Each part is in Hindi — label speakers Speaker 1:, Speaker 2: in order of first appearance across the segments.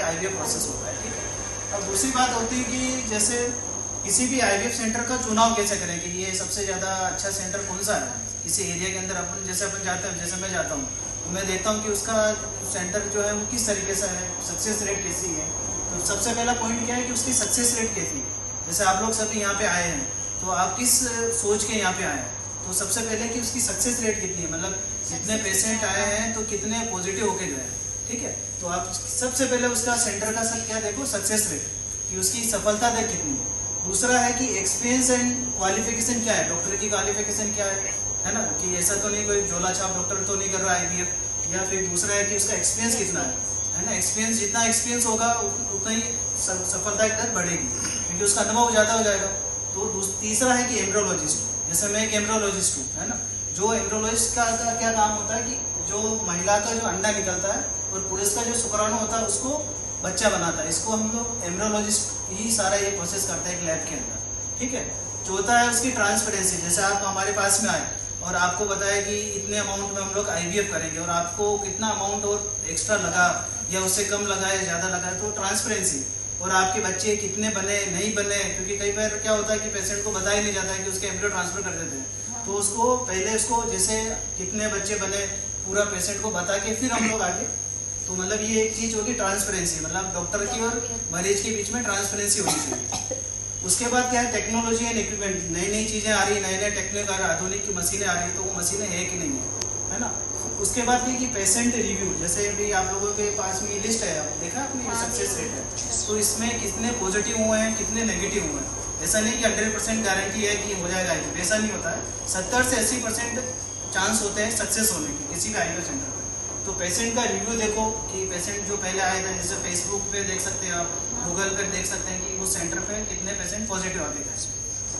Speaker 1: आईवीएफ प्रोसेस होता है, ठीक है। अब दूसरी बात होती है कि जैसे किसी भी आईवीएफ सेंटर का चुनाव कैसे करें कि ये सबसे ज़्यादा अच्छा सेंटर कौन सा है किसी एरिया के अंदर। अपन जाते हैं, जैसे मैं जाता हूँ तो मैं देखता हूँ कि उसका सेंटर जो है वो किस तरीके से है, सक्सेस रेट कैसी है। तो सबसे पहला पॉइंट क्या है कि उसकी सक्सेस रेट कैसी है। जैसे आप लोग सभी यहाँ पे आए हैं तो आप किस सोच के यहाँ पे आए हैं, तो सबसे पहले कि उसकी सक्सेस रेट कितनी है, मतलब कितने पेशेंट आए हैं तो कितने पॉजिटिव होके गए, ठीक है। तो आप सबसे पहले उसका सेंटर का सब क्या देखो, सक्सेस रेट कि उसकी सफलता दर कितनी है। दूसरा है कि एक्सपीरियंस एंड क्वालिफिकेशन क्या है, डॉक्टर की क्वालिफिकेशन क्या है ना, कि ऐसा तो नहीं कोई झोला छाप डॉक्टर तो नहीं कर रहा आईवीएफ। या फिर दूसरा है कि उसका एक्सपीरियंस कितना है ना। एक्सपीरियंस जितना एक्सपीरियंस होगा उतना ही सफलता की दर बढ़ेगी क्योंकि उसका अनुभव ज़्यादा हो जाएगा। तो तीसरा है कि एम्ब्रोलॉजिस्ट, जैसे मैं एक एम्ब्रोलॉजिस्ट हूँ, है ना। जो एम्ब्रोलॉजिस्ट का क्या काम होता है कि जो महिला का जो अंडा निकलता है और पुरुष का जो शुक्राणु होता है उसको बच्चा बनाता है, इसको हम लोग एम्ब्रोलॉजिस्ट ही सारा ये प्रोसेस करते हैं एक लैब के अंदर, ठीक है। चौथा है उसकी ट्रांसपेरेंसी। जैसे आप हमारे पास में आए और आपको बताया कि इतने अमाउंट में हम लोग आईवीएफ करेंगे और आपको कितना अमाउंट और एक्स्ट्रा लगा या उससे कम लगा या ज़्यादा लगा, तो ट्रांसपेरेंसी। और आपके बच्चे कितने बने नहीं बने, क्योंकि कई बार क्या होता है कि पेशेंट को बता ही नहीं जाता है कि उसके एम्ब्रियो ट्रांसफर कर देते हैं। तो उसको पहले उसको जैसे कितने बच्चे बने पूरा पेशेंट को बता के फिर हम लोग आगे। तो मतलब ये एक चीज़ होगी ट्रांसपेरेंसी, मतलब डॉक्टर की और मरीज के बीच में ट्रांसपेरेंसी होनी चाहिए। उसके बाद क्या है, टेक्नोलॉजी एंड इक्विपमेंट। नई नई चीज़ें आ रही, नए नए टेक्निक आ रही, आधुनिक की मशीनें आ रही, तो वो मशीनें है कि नहीं है ना। उसके बाद ये कि पेशेंट रिव्यू, जैसे अभी आप लोगों के पास में लिस्ट है, आप देखा अपनी सक्सेस रेट है, तो इसमें कितने पॉजिटिव हुए हैं कितने नेगेटिव हुए हैं। ऐसा नहीं कि 100% गारंटी है कि हो जाएगा, ऐसा नहीं होता है। 70 से 80% चांस होते हैं सक्सेस होने के किसी भी आईवीएफ सेंटर में। तो पेशेंट का रिव्यू देखो कि पेशेंट जो पहले आए थे, जैसे फेसबुक पे देख सकते हैं आप, गूगल पे देख सकते हैं कि उस सेंटर पे कितने पेशेंट पॉजिटिव आते हैं।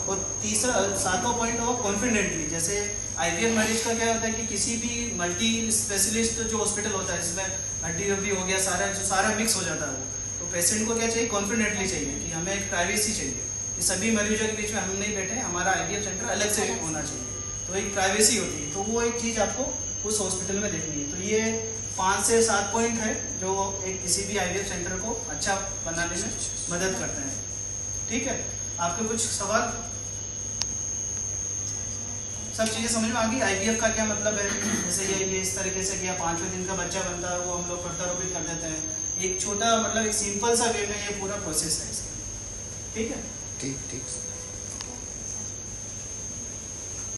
Speaker 1: और तीसरा सातवां पॉइंट हो कॉन्फिडेंटली। जैसे आईवीएफ मरीज का क्या होता है कि किसी भी मल्टी स्पेशलिस्ट जो हॉस्पिटल होता है जिसमें हड्डी वड्डी हो गया सारा मिक्स हो जाता है, तो पेशेंट को क्या चाहिए, कॉन्फिडेंटली चाहिए कि हमें एक प्राइवेसी चाहिए कि सभी मरीजों के बीच में हम नहीं बैठे, हमारा आईवीएफ सेंटर अलग से होना चाहिए। तो एक प्राइवेसी होती है, तो वो एक चीज़ आपको उस हॉस्पिटल में देखनी है। तो ये 5 से 7 पॉइंट है जो एक किसी भी आईवीएफ सेंटर को अच्छा बनाने में मदद करते हैं, ठीक है। आपके कुछ सवाल, सब चीज़ें समझ में आ गई। आईवीएफ का क्या मतलब है, जैसे ये इस तरीके से किया, 5वें दिन का बच्चा बनता है, वो हम लोग प्रत्यारोपित कर देते हैं। एक छोटा मतलब एक सिंपल सा वे में ये पूरा प्रोसेस है इसका, ठीक है।
Speaker 2: ठीक।